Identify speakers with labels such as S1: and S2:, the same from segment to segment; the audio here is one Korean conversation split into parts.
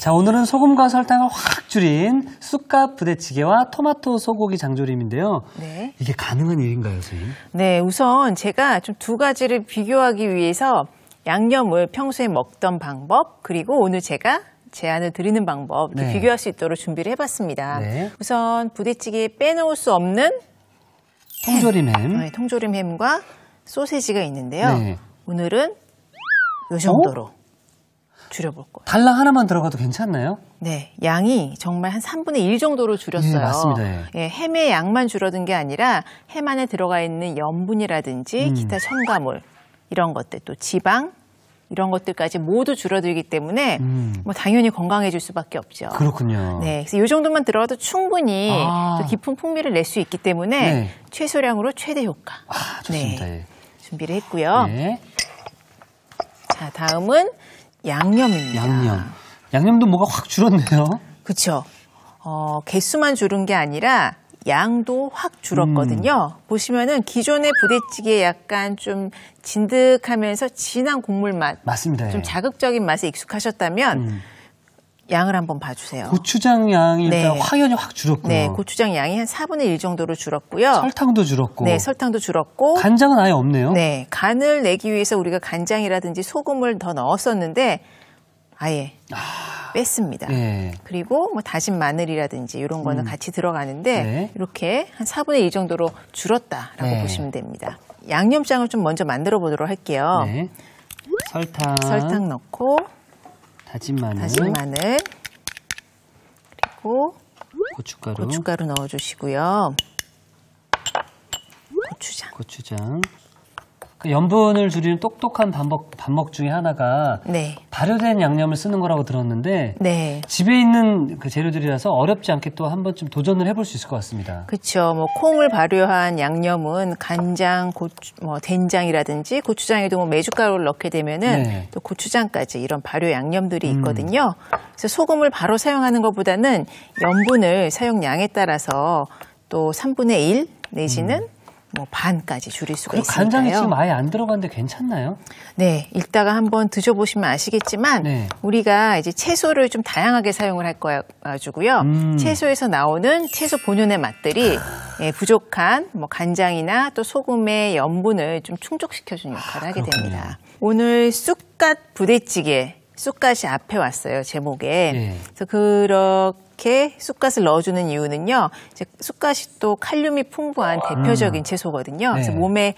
S1: 자, 오늘은 소금과 설탕을 확 줄인 쑥갓 부대찌개와 토마토 소고기 장조림인데요.
S2: 네.
S1: 이게 가능한 일인가요, 선생님?
S2: 네, 우선 제가 좀 두 가지를 비교하기 위해서 양념을 평소에 먹던 방법, 그리고 오늘 제가 제안을 드리는 방법 이렇게
S1: 네.
S2: 비교할 수 있도록 준비를 해봤습니다.
S1: 네.
S2: 우선 부대찌개에 빼놓을 수 없는
S1: 통조림 햄.
S2: 네, 통조림 햄과 소세지가 있는데요.
S1: 네.
S2: 오늘은 이 정도로 줄여볼 거예요.
S1: 달랑 하나만 들어가도 괜찮나요?
S2: 네, 양이 정말 한 3분의 1 정도로 줄였어요.
S1: 네, 맞습니다.
S2: 예, 햄의 양만 줄어든 게 아니라 햄 안에 들어가 있는 염분이라든지 기타 첨가물 이런 것들, 또 지방 이런 것들까지 모두 줄어들기 때문에 뭐 당연히 건강해질 수밖에 없죠.
S1: 그렇군요.
S2: 네, 그래서 이 정도만 들어가도 충분히 또 깊은 풍미를 낼 수 있기 때문에
S1: 네.
S2: 최소량으로 최대 효과.
S1: 좋습니다.
S2: 네,
S1: 예.
S2: 준비를 했고요.
S1: 네.
S2: 자, 다음은 양념입니다.
S1: 양념도 뭐가 확 줄었네요.
S2: 그렇죠. 개수만 줄은 게 아니라 양도 확 줄었거든요. 보시면은 기존의 부대찌개에 약간 좀 진득하면서 진한 국물 맛,
S1: 맞습니다.
S2: 좀
S1: 예.
S2: 자극적인 맛에 익숙하셨다면 양을 한번 봐주세요.
S1: 고추장 양이
S2: 네.
S1: 일단 확연히 확 줄었고요.
S2: 네, 고추장 양이 한 4분의 1 정도로 줄었고요.
S1: 설탕도 줄었고.
S2: 네, 설탕도 줄었고.
S1: 간장은 아예 없네요.
S2: 네, 간을 내기 위해서 우리가 간장이라든지 소금을 더 넣었었는데 아예 뺐습니다.
S1: 예.
S2: 그리고 뭐 다진 마늘이라든지 이런 거는 같이 들어가는데
S1: 네.
S2: 이렇게 한 4분의 1 정도로 줄었다라고
S1: 네.
S2: 보시면 됩니다. 양념장을 좀 먼저 만들어 보도록 할게요.
S1: 네.
S2: 설탕 넣고
S1: 다진 마늘,
S2: 그리고
S1: 고춧가루
S2: 넣어주시고요.
S1: 고추장. 그 염분을 줄이는 똑똑한 방법 중에 하나가
S2: 네.
S1: 발효된 양념을 쓰는 거라고 들었는데
S2: 네.
S1: 집에 있는 그 재료들이라서 어렵지 않게 또 한번 좀 도전을 해볼 수 있을 것 같습니다.
S2: 그렇죠. 뭐 콩을 발효한 양념은 간장, 된장이라든지 고추장에도 뭐 메주가루를 넣게 되면은
S1: 네.
S2: 또 고추장까지 이런 발효 양념들이 있거든요. 그래서 소금을 바로 사용하는 것보다는 염분을 사용량에 따라서 또 3분의 1 내지는 뭐 반까지 줄일 수가 있으니까요.
S1: 간장이 지금 아예 안 들어갔는데 괜찮나요?
S2: 네, 이따가 한번 드셔보시면 아시겠지만
S1: 네.
S2: 우리가 이제 채소를 좀 다양하게 사용을 할 거야 가지고요. 채소에서 나오는 채소 본연의 맛들이 부족한 뭐 간장이나 또 소금의 염분을 좀 충족시켜주는 역할을 하게 됩니다. 오늘 쑥갓 부대찌개, 쑥갓이 앞에 왔어요, 제목에.
S1: 네.
S2: 그래서 그렇게 쑥갓을 넣어주는 이유는요. 이제 쑥갓이 또 칼륨이 풍부한 대표적인 채소거든요. 그래서
S1: 네.
S2: 몸에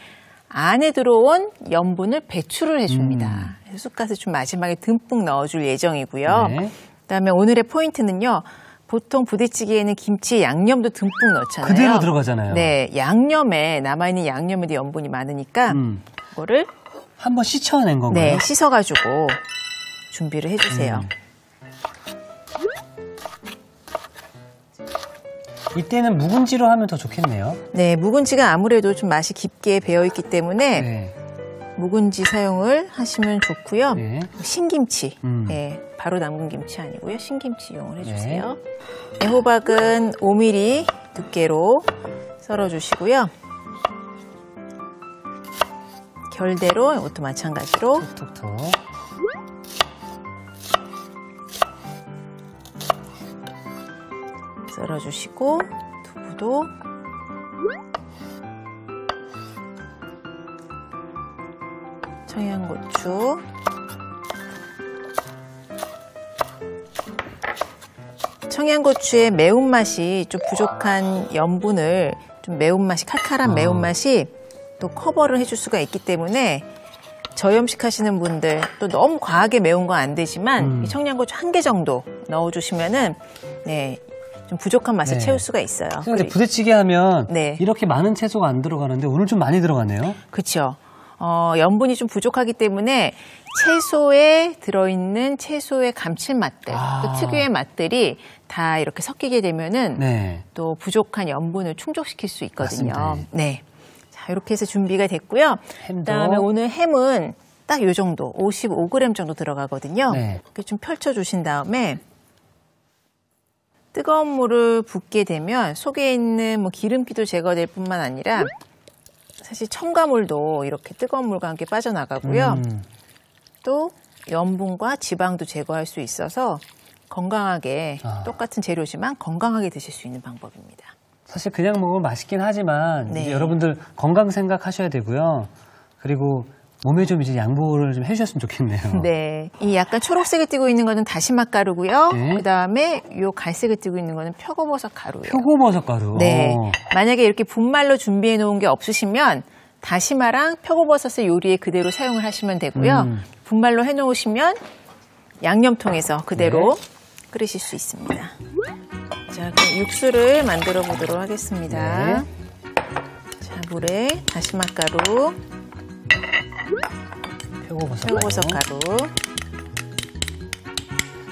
S2: 안에 들어온 염분을 배출을 해줍니다. 그래서 쑥갓을 좀 마지막에 듬뿍 넣어줄 예정이고요.
S1: 네.
S2: 그다음에 오늘의 포인트는요. 보통 부대찌개에는 김치 양념도 듬뿍 넣잖아요.
S1: 그대로 들어가잖아요.
S2: 네, 양념에 남아있는 양념에도 염분이 많으니까 이거를
S1: 한번 씻어낸 건가요?
S2: 네, 씻어가지고 준비를 해주세요.
S1: 이때는 묵은지로 하면 더 좋겠네요.
S2: 네, 묵은지가 아무래도 좀 맛이 깊게 배어있기 때문에
S1: 네.
S2: 묵은지 사용을 하시면 좋고요.
S1: 네.
S2: 신김치, 네, 바로 담근 김치 아니고요. 신김치 이용을 해주세요.
S1: 네.
S2: 호박은 5mm 두께로 썰어주시고요. 결대로 이것도 마찬가지로
S1: 톡톡.
S2: 썰어주시고 두부도 청양고추 청양고추의 매운맛이 좀 부족한 염분을 좀 매운맛이 칼칼한 매운맛이 또 커버를 해줄 수가 있기 때문에 저염식 하시는 분들 또 너무 과하게 매운 건 안 되지만 이 청양고추 1개 정도 넣어주시면은 네, 좀 부족한 맛을
S1: 네.
S2: 채울 수가 있어요.
S1: 근데 부대찌개 하면
S2: 네.
S1: 이렇게 많은 채소가 안 들어가는데 오늘 좀 많이 들어가네요.
S2: 그렇죠. 염분이 좀 부족하기 때문에 채소에 들어있는 채소의 감칠맛들, 또 특유의 맛들이 다 이렇게 섞이게 되면은
S1: 네.
S2: 또 부족한 염분을 충족시킬 수 있거든요.
S1: 맞습니다.
S2: 네. 자, 이렇게 해서 준비가 됐고요.
S1: 햄도.
S2: 그다음에 오늘 햄은 딱 요 정도, 55g 정도 들어가거든요.
S1: 네.
S2: 이렇게 좀 펼쳐주신 다음에 뜨거운 물을 붓게 되면 속에 있는 뭐 기름기도 제거될 뿐만 아니라 사실 첨가물도 이렇게 뜨거운 물과 함께 빠져나가고요. 또 염분과 지방도 제거할 수 있어서 건강하게 똑같은 재료지만 건강하게 드실 수 있는 방법입니다.
S1: 사실 그냥 먹으면 맛있긴 하지만
S2: 네.
S1: 이제 여러분들 건강 생각하셔야 되고요. 그리고 몸에 좀 이제 양보를 좀 해주셨으면 좋겠네요.
S2: 네, 이 약간 초록색을 띠고 있는 거는 다시마 가루고요.
S1: 네.
S2: 그 다음에 요 갈색을 띠고 있는 거는 표고버섯 가루예요.
S1: 표고버섯 가루.
S2: 네, 만약에 이렇게 분말로 준비해 놓은 게 없으시면 다시마랑 표고버섯을 요리에 그대로 사용을 하시면 되고요. 분말로 해놓으시면 양념통에서 그대로 끓이실 수 있습니다. 자, 그럼 육수를 만들어 보도록 하겠습니다.
S1: 네.
S2: 자, 물에 다시마 가루, 표고버섯 가루.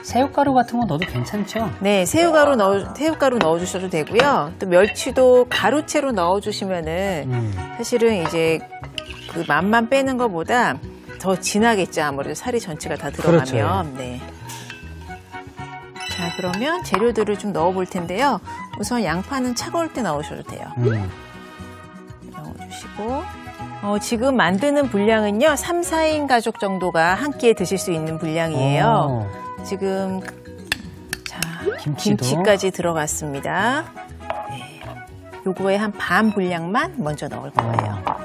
S1: 새우가루 같은 거 넣어도 괜찮죠?
S2: 네, 새우가루 넣어주셔도 되고요. 또 멸치도 가루채로 넣어주시면은 사실은 이제 그 맛만 빼는 것보다 더 진하겠죠. 아무래도 살이 전체가 다 들어가면.
S1: 그렇죠.
S2: 네. 자, 그러면 재료들을 좀 넣어볼 텐데요. 우선 양파는 차가울 때 넣으셔도 돼요. 넣어주시고. 지금 만드는 분량은요, 3, 4인 가족 정도가 한 끼에 드실 수 있는 분량이에요. 지금, 자, 김치까지 들어갔습니다. 네. 요거에 한 반 분량만 먼저 넣을 거예요.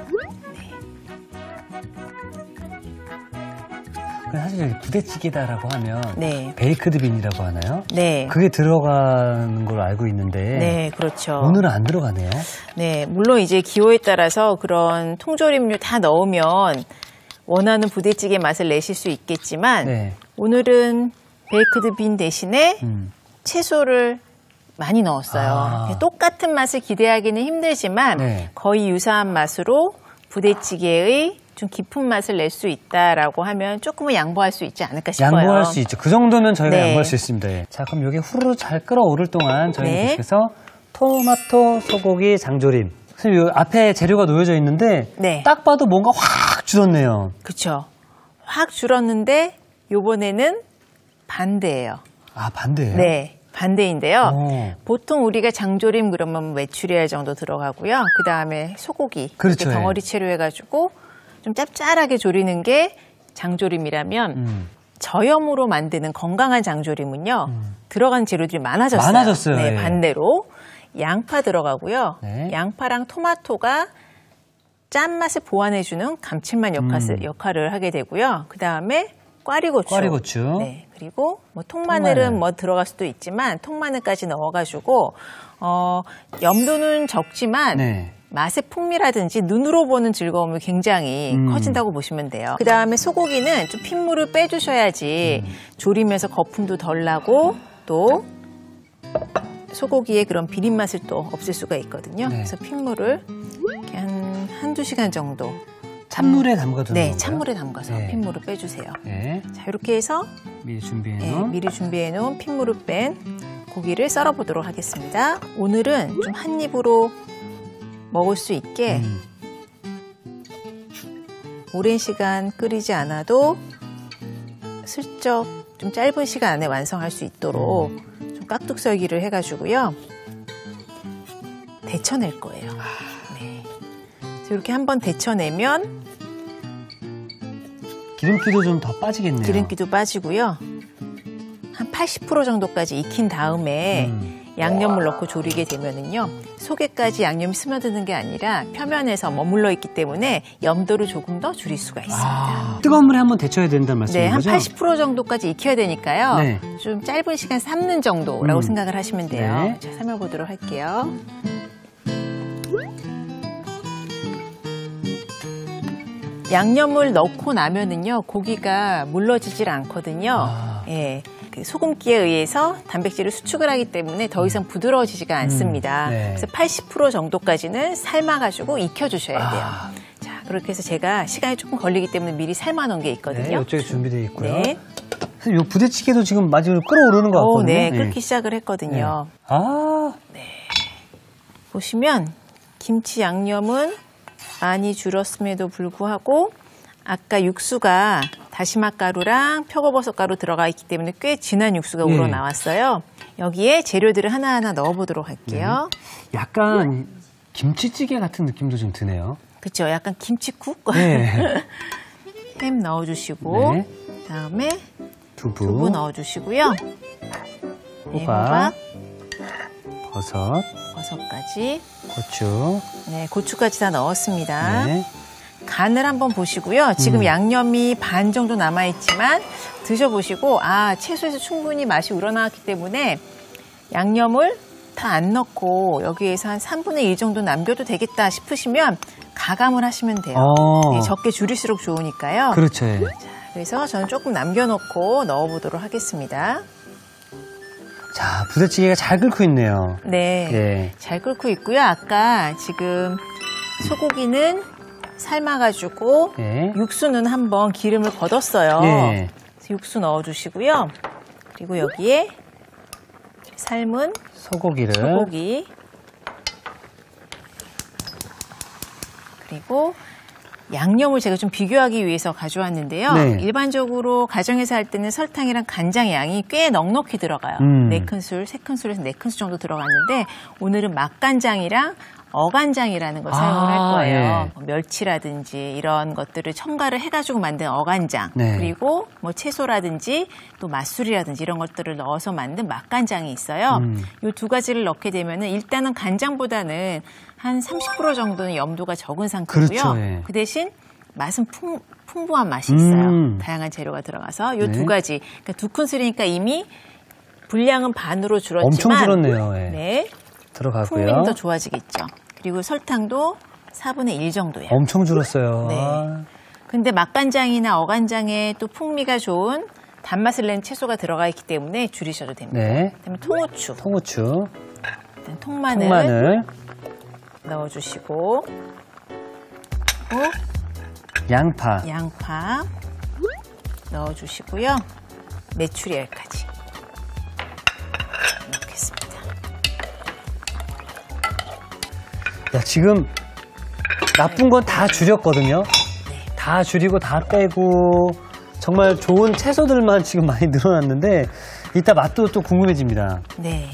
S1: 사실 부대찌개다라고 하면
S2: 네.
S1: 베이크드 빈이라고 하나요?
S2: 네.
S1: 그게 들어가는 걸로 알고 있는데
S2: 네, 그렇죠.
S1: 오늘은 안 들어가네요.
S2: 네, 물론 이제 기호에 따라서 그런 통조림류 다 넣으면 원하는 부대찌개 맛을 내실 수 있겠지만
S1: 네.
S2: 오늘은 베이크드 빈 대신에 채소를 많이 넣었어요. 똑같은 맛을 기대하기는 힘들지만
S1: 네.
S2: 거의 유사한 맛으로 부대찌개의 좀 깊은 맛을 낼 수 있다라고 하면 조금은 양보할 수 있지 않을까 싶어요.
S1: 양보할 수 있죠. 그 정도면 저희가
S2: 네.
S1: 양보할 수 있습니다. 예. 자, 그럼 이게 후루룩 잘 끓어오를 동안 저희는
S2: 네.
S1: 계속해서 토마토 소고기 장조림. 선생님, 이 앞에 재료가 놓여져 있는데
S2: 네.
S1: 딱 봐도 뭔가 확 줄었네요.
S2: 그렇죠. 확 줄었는데 요번에는 반대예요.
S1: 아, 반대예요?
S2: 네. 반대인데요.
S1: 오.
S2: 보통 우리가 장조림 그러면 메추리알 정도 들어가고요. 그 다음에 소고기
S1: 그렇죠.
S2: 이렇게 덩어리 채로 해가지고 좀 짭짤하게 조리는 게 장조림이라면 저염으로 만드는 건강한 장조림은요. 들어간 재료들이 많아졌어요.
S1: 많아졌어요.
S2: 네,
S1: 예.
S2: 반대로 양파 들어가고요.
S1: 네.
S2: 양파랑 토마토가 짠맛을 보완해주는 감칠맛 역할을 하게 되고요. 그 다음에 꽈리고추. 네, 그리고 뭐 통마늘은 뭐 들어갈 수도 있지만 통마늘까지 넣어가지고 염도는 적지만
S1: 네.
S2: 맛의 풍미라든지 눈으로 보는 즐거움이 굉장히 커진다고 보시면 돼요. 그 다음에 소고기는 좀 핏물을 빼주셔야지 조림에서 거품도 덜 나고 또 소고기의 그런 비린 맛을 또 없앨 수가 있거든요.
S1: 네.
S2: 그래서 핏물을 이렇게 한두 시간 정도
S1: 찬물에 담가두는
S2: 네,
S1: 건가요?
S2: 찬물에 담가서
S1: 네.
S2: 핏물을 빼주세요.
S1: 네.
S2: 자, 이렇게 해서
S1: 미리 준비해놓은
S2: 미리 준비해놓은 핏물을 뺀 고기를 썰어보도록 하겠습니다. 오늘은 좀 한 입으로 먹을 수 있게 오랜 시간 끓이지 않아도 슬쩍 좀 짧은 시간 안에 완성할 수 있도록 좀 깍둑썰기를 해가지고요. 데쳐낼 거예요. 네. 그래서 이렇게 한번 데쳐내면
S1: 기름기도 좀 더 빠지겠네요.
S2: 기름기도 빠지고요. 한 80% 정도까지 익힌 다음에 양념을 넣고 조리게 되면은요, 속에까지 양념이 스며드는 게 아니라 표면에서 머물러 있기 때문에 염도를 조금 더 줄일 수가 있습니다.
S1: 뜨거운 물에 한번 데쳐야 된다는 말씀인
S2: 네, 한
S1: 거죠?
S2: 80% 정도까지 익혀야 되니까요.
S1: 네.
S2: 좀 짧은 시간 삶는 정도라고 생각을 하시면 돼요.
S1: 네.
S2: 자, 삶아보도록 할게요. 양념을 넣고 나면은요, 고기가 물러지질 않거든요. 예. 그 소금기에 의해서 단백질을 수축을 하기 때문에 더 이상 부드러워지지가 않습니다.
S1: 네.
S2: 그래서 80% 정도까지는 삶아가지고 익혀주셔야 돼요. 자, 그렇게 해서 제가 시간이 조금 걸리기 때문에 미리 삶아놓은 게 있거든요.
S1: 네, 이쪽에 준비되어 있고요.
S2: 네.
S1: 이 부대찌개도 지금 마지막으로 끓어오르는 것 같거든요.
S2: 네, 끓기 시작을 했거든요.
S1: 네.
S2: 보시면 김치 양념은 많이 줄었음에도 불구하고 아까 육수가 다시마 가루랑 표고버섯 가루 들어가 있기 때문에 꽤 진한 육수가 우러나왔어요. 여기에 재료들을 하나하나 넣어보도록 할게요.
S1: 약간 김치찌개 같은 느낌도 좀 드네요.
S2: 그렇죠. 약간 김치국?
S1: 네.
S2: 햄 넣어주시고
S1: 네.
S2: 그다음에 두부 넣어주시고요. 네,
S1: 호박,
S2: 버섯까지,
S1: 고추.
S2: 네, 고추까지 다 넣었습니다.
S1: 네.
S2: 간을 한번 보시고요. 지금 양념이 반 정도 남아있지만 드셔보시고 채소에서 충분히 맛이 우러나왔기 때문에 양념을 다 안 넣고 여기에서 한 3분의 1 정도 남겨도 되겠다 싶으시면 가감을 하시면 돼요. 네, 적게 줄일수록 좋으니까요.
S1: 그렇죠. 예.
S2: 자, 그래서 저는 조금 남겨놓고 넣어보도록 하겠습니다.
S1: 자, 부대찌개가 잘 끓고 있네요.
S2: 네,
S1: 예.
S2: 잘 끓고 있고요. 아까 지금 소고기는 삶아가지고
S1: 예.
S2: 육수는 한번 기름을 걷었어요.
S1: 예.
S2: 그래서 육수 넣어주시고요. 그리고 여기에 삶은
S1: 소고기를.
S2: 소고기, 그리고 양념을 제가 좀 비교하기 위해서 가져왔는데요.
S1: 네.
S2: 일반적으로 가정에서 할 때는 설탕이랑 간장 양이 꽤 넉넉히 들어가요. 4큰술, 3큰술에서 4큰술 정도 들어갔는데 오늘은 맛간장이랑 어간장이라는 걸 사용을 할 거예요.
S1: 예.
S2: 뭐 멸치라든지 이런 것들을 첨가를 해가지고 만든 어간장,
S1: 네.
S2: 그리고 뭐 채소라든지 또 맛술이라든지 이런 것들을 넣어서 만든 맛간장이 있어요. 이 두 가지를 넣게 되면은 일단은 간장보다는 한 30% 정도는 염도가 적은 상태고요.
S1: 그렇죠, 예.
S2: 그 대신 맛은 풍부한 맛이 있어요. 다양한 재료가 들어가서 이 두
S1: 네.
S2: 가지, 그러니까 2큰술이니까 이미 분량은 반으로 줄었지만
S1: 엄청 줄었네요. 예.
S2: 네.
S1: 들어가고요.
S2: 풍미는 더 좋아지겠죠. 그리고 설탕도 4분의 1 정도예요.
S1: 엄청 줄었어요.
S2: 네. 근데 맛간장이나 어간장에 또 풍미가 좋은 단맛을 낸 채소가 들어가 있기 때문에 줄이셔도 됩니다.
S1: 네.
S2: 그다음에 통후추,
S1: 통후추,
S2: 일단 통마늘,
S1: 통마늘,
S2: 넣어주시고,
S1: 양파,
S2: 넣어주시고요. 메추리알까지 넣겠습니다.
S1: 야, 지금 나쁜 건 다 줄였거든요. 다 줄이고 다 빼고 정말 좋은 채소들만 지금 많이 늘어났는데 이따 맛도 또 궁금해집니다.
S2: 네.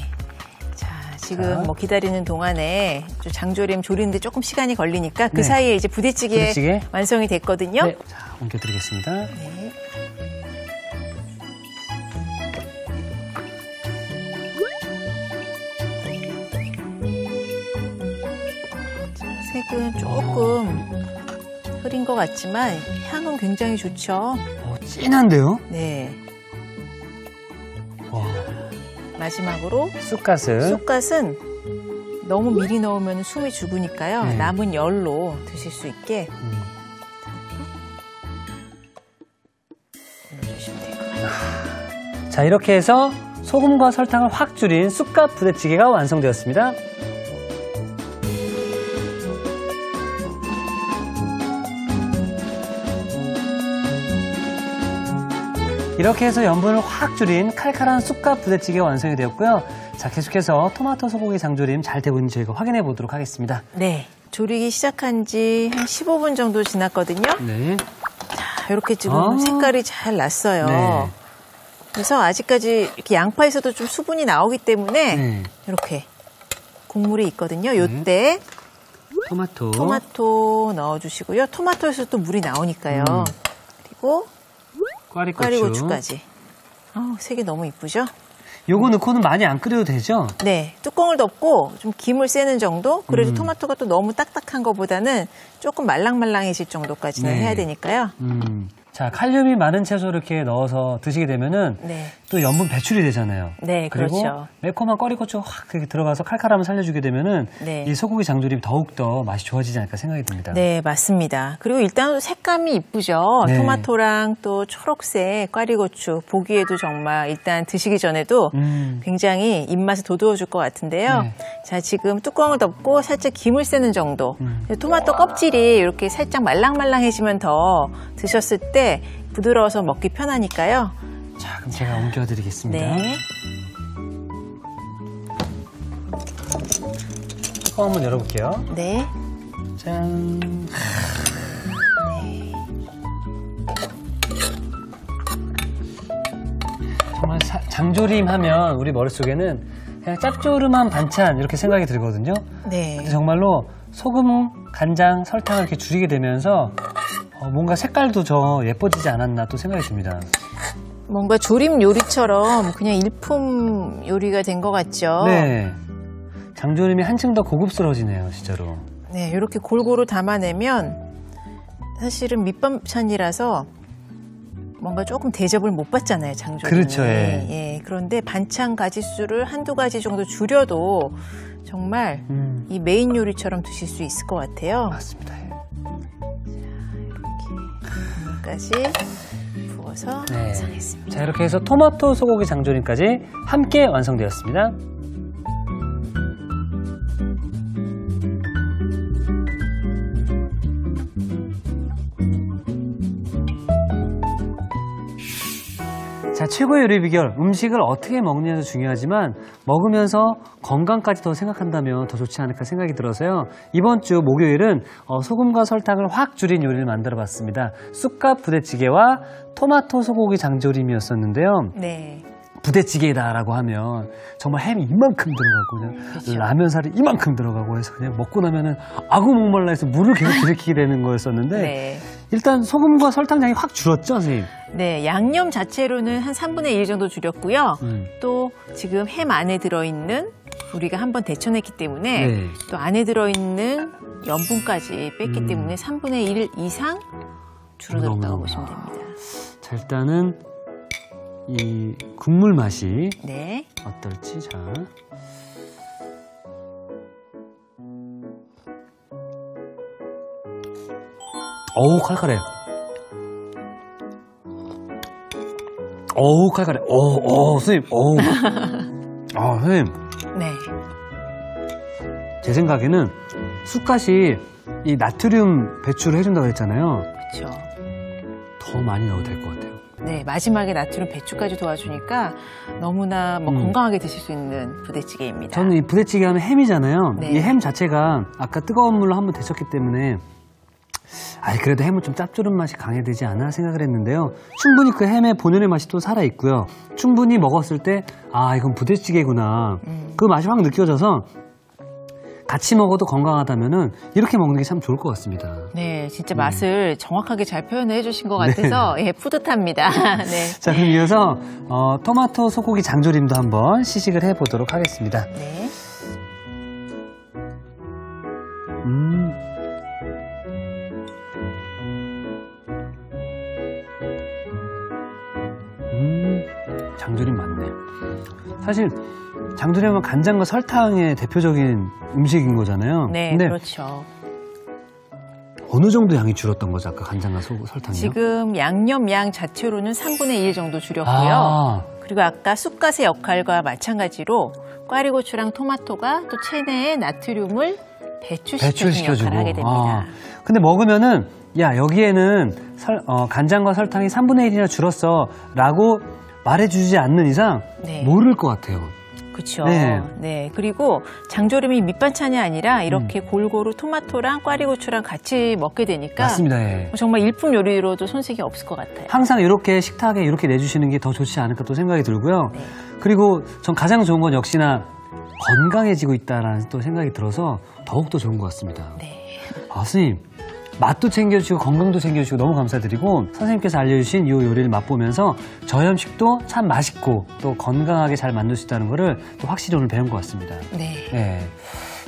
S2: 자, 지금
S1: 자.
S2: 뭐 기다리는 동안에 좀 장조림 조리는데 조금 시간이 걸리니까 그
S1: 네.
S2: 사이에 이제 부대찌개 완성이 됐거든요.
S1: 네. 자, 옮겨드리겠습니다.
S2: 네. 색은 조금 흐린 것 같지만 향은 굉장히 좋죠.
S1: 진한데요?
S2: 네.
S1: 와,
S2: 마지막으로
S1: 쑥갓을.
S2: 쑥갓은 너무 미리 넣으면 숨이 죽으니까요.
S1: 네.
S2: 남은 열로 드실 수 있게 넣어주시면 될 것 같아요.
S1: 자, 이렇게 해서 소금과 설탕을 확 줄인 쑥갓 부대찌개가 완성되었습니다. 이렇게 해서 염분을 확 줄인 칼칼한 쑥갓 부대찌개가 완성이 되었고요. 자, 계속해서 토마토 소고기 장조림 잘 되고 있는지 저희가 확인해 보도록 하겠습니다.
S2: 네. 조리기 시작한 지 한 15분 정도 지났거든요.
S1: 네.
S2: 자, 이렇게 지금 색깔이 잘 났어요.
S1: 네.
S2: 그래서 아직까지 이렇게 양파에서도 좀 수분이 나오기 때문에
S1: 네.
S2: 이렇게 국물이 있거든요. 요때 토마토 넣어주시고요. 토마토에서 또 물이 나오니까요. 그리고 꽈리고추까지. 색이 너무 이쁘죠?
S1: 요거 넣고는 많이 안 끓여도 되죠?
S2: 네, 뚜껑을 덮고 좀 김을 쐬는 정도. 그래도 토마토가 또 너무 딱딱한 것보다는 조금 말랑말랑해질 정도까지는
S1: 네.
S2: 해야 되니까요.
S1: 자, 칼륨이 많은 채소를 이렇게 넣어서 드시게 되면은
S2: 네.
S1: 또 염분 배출이 되잖아요.
S2: 네,
S1: 그리고
S2: 그렇죠.
S1: 매콤한 꽈리고추 확 이렇게 들어가서 칼칼함을 살려주게 되면은
S2: 네.
S1: 이 소고기 장조림 더욱더 맛이 좋아지지 않을까 생각이 듭니다.
S2: 네, 맞습니다. 그리고 일단 색감이 이쁘죠.
S1: 네.
S2: 토마토랑 또 초록색 꽈리고추 보기에도 정말 일단 드시기 전에도 굉장히 입맛을 돋워줄 것 같은데요.
S1: 네.
S2: 자, 지금 뚜껑을 덮고 살짝 김을 쐬는 정도. 토마토 껍질이 이렇게 살짝 말랑말랑해지면 더 드셨을 때 부드러워서 먹기 편하니까요.
S1: 자, 그럼 제가 옮겨드리겠습니다.
S2: 네.
S1: 뚜껑 한번 열어볼게요.
S2: 네.
S1: 짠. 정말 장조림 하면 우리 머릿속에는 그냥 짭조름한 반찬 이렇게 생각이 들거든요.
S2: 네.
S1: 근데 정말로 소금, 간장, 설탕을 이렇게 줄이게 되면서 뭔가 색깔도 더 예뻐지지 않았나 또 생각이 듭니다.
S2: 뭔가 조림 요리처럼 그냥 일품 요리가 된 것 같죠?
S1: 네. 장조림이 한층 더 고급스러워지네요, 진짜로.
S2: 네, 이렇게 골고루 담아내면 사실은 밑반찬이라서 뭔가 조금 대접을 못 받잖아요, 장조림이.
S1: 그렇죠, 예.
S2: 예, 그런데 반찬 가지수를 한두 가지 정도 줄여도 정말 이 메인 요리처럼 드실 수 있을 것 같아요.
S1: 맞습니다. 예.
S2: 국물까지 부어서
S1: 네.
S2: 완성했습니다.
S1: 자, 이렇게 해서 토마토 소고기 장조림까지 함께 완성되었습니다. 자, 최고의 요리 비결, 음식을 어떻게 먹느냐도 중요하지만 먹으면서 건강까지 더 생각한다면 더 좋지 않을까 생각이 들어서요. 이번 주 목요일은 소금과 설탕을 확 줄인 요리를 만들어봤습니다. 쑥갓 부대찌개와 토마토 소고기 장조림이었었는데요.
S2: 네.
S1: 부대찌개다라고 하면 정말 햄이 이만큼 들어가고 그냥
S2: 그렇죠.
S1: 라면살이 이만큼 들어가고 해서 그냥 먹고 나면은 아구 목말라 해서 물을 계속 들이키게 되는 거였었는데
S2: 네.
S1: 일단 소금과 설탕량이 확 줄었죠, 선생님?
S2: 네, 양념 자체로는 한 3분의 1 정도 줄였고요. 또 지금 햄 안에 들어있는 우리가 한번 데쳐냈기 때문에
S1: 네.
S2: 또 안에 들어있는 염분까지 뺐기 때문에 3분의 1 이상 줄어들었다고
S1: 너무너무.
S2: 보시면 됩니다.
S1: 자, 일단은 이 국물 맛이
S2: 네.
S1: 어떨지. 자, 어우 칼칼해. 어우 칼칼해. 선생님. 선생님.
S2: 네.
S1: 제 생각에는 쑥갓이 이 나트륨 배출을 해준다고 했잖아요.
S2: 그렇죠.
S1: 더 많이 넣어도 될 것 같아요.
S2: 네, 마지막에 나트륨 배출까지 도와주니까 너무나 건강하게 드실 수 있는 부대찌개입니다.
S1: 저는 이 부대찌개 하면 햄이잖아요.
S2: 네.
S1: 이 햄 자체가 아까 뜨거운 물로 한번 데쳤기 때문에 그래도 햄은 좀 짭조름 맛이 강해되지 않아 생각을 했는데요. 충분히 그 햄의 본연의 맛이 또 살아있고요. 충분히 먹었을 때 이건 부대찌개구나. 그 맛이 확 느껴져서 같이 먹어도 건강하다면은 이렇게 먹는 게 참 좋을 것 같습니다.
S2: 네, 진짜 맛을 정확하게 잘 표현해 주신 것 같아서 예, 뿌듯합니다. 네.
S1: 자, 그럼 이어서 토마토 소고기 장조림도 한번 시식을 해보도록 하겠습니다.
S2: 네.
S1: 장조림 맞네. 사실 장조림은 간장과 설탕의 대표적인 음식인 거잖아요.
S2: 네,
S1: 근데
S2: 그렇죠.
S1: 어느 정도 양이 줄었던 거죠? 아까 간장과 설탕이요?
S2: 지금 양념 양 자체로는 3분의 1 정도 줄였고요. 그리고 아까 쑥갓의 역할과 마찬가지로 꽈리고추랑 토마토가 또 체내에 나트륨을 배출시켜주는 역할을 하게 됩니다.
S1: 근데 먹으면은 여기에는 간장과 설탕이 3분의 1이나 줄었어 라고 말해주지 않는 이상 모를 것 같아요.
S2: 그렇죠.
S1: 네.
S2: 네. 그리고 장조림이 밑반찬이 아니라 이렇게 골고루 토마토랑 꽈리고추랑 같이 먹게 되니까
S1: 맞습니다. 예.
S2: 정말 일품 요리로도 손색이 없을 것 같아요.
S1: 항상 이렇게 식탁에 이렇게 내주시는 게 더 좋지 않을까 또 생각이 들고요.
S2: 네.
S1: 그리고 전 가장 좋은 건 역시나 건강해지고 있다라는 또 생각이 들어서 더욱더 좋은 것 같습니다.
S2: 네.
S1: 선생님, 맛도 챙겨주시고 건강도 챙겨주시고 너무 감사드리고 선생님께서 알려주신 이 요리를 맛보면서 저염식도 참 맛있고 또 건강하게 잘 만들 수 있다는 거를 또 확실히 오늘 배운 것 같습니다.
S2: 네.
S1: 네.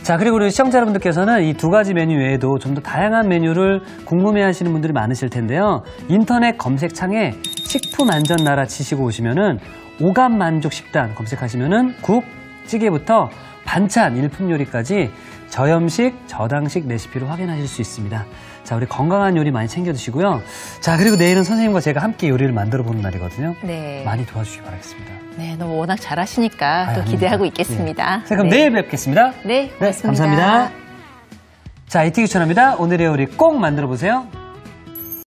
S1: 자, 그리고 우리 시청자 여러분들께서는 이 두 가지 메뉴 외에도 좀 더 다양한 메뉴를 궁금해 하시는 분들이 많으실 텐데요. 인터넷 검색창에 식품 안전 나라 치시고 오시면은 오감 만족 식단 검색하시면은 국, 찌개부터 반찬, 일품 요리까지 저염식, 저당식 레시피로 확인하실 수 있습니다. 자, 우리 건강한 요리 많이 챙겨 드시고요. 자, 그리고 내일은 선생님과 제가 함께 요리를 만들어 보는 날이거든요.
S2: 네.
S1: 많이 도와주시기 바라겠습니다.
S2: 네, 너무 워낙 잘하시니까 또 기대하고 있겠습니다.
S1: 자, 그럼
S2: 네.
S1: 내일 뵙겠습니다.
S2: 네, 고맙습니다.
S1: 감사합니다. 자, 이티기 추천합니다. 오늘의 요리 꼭 만들어 보세요.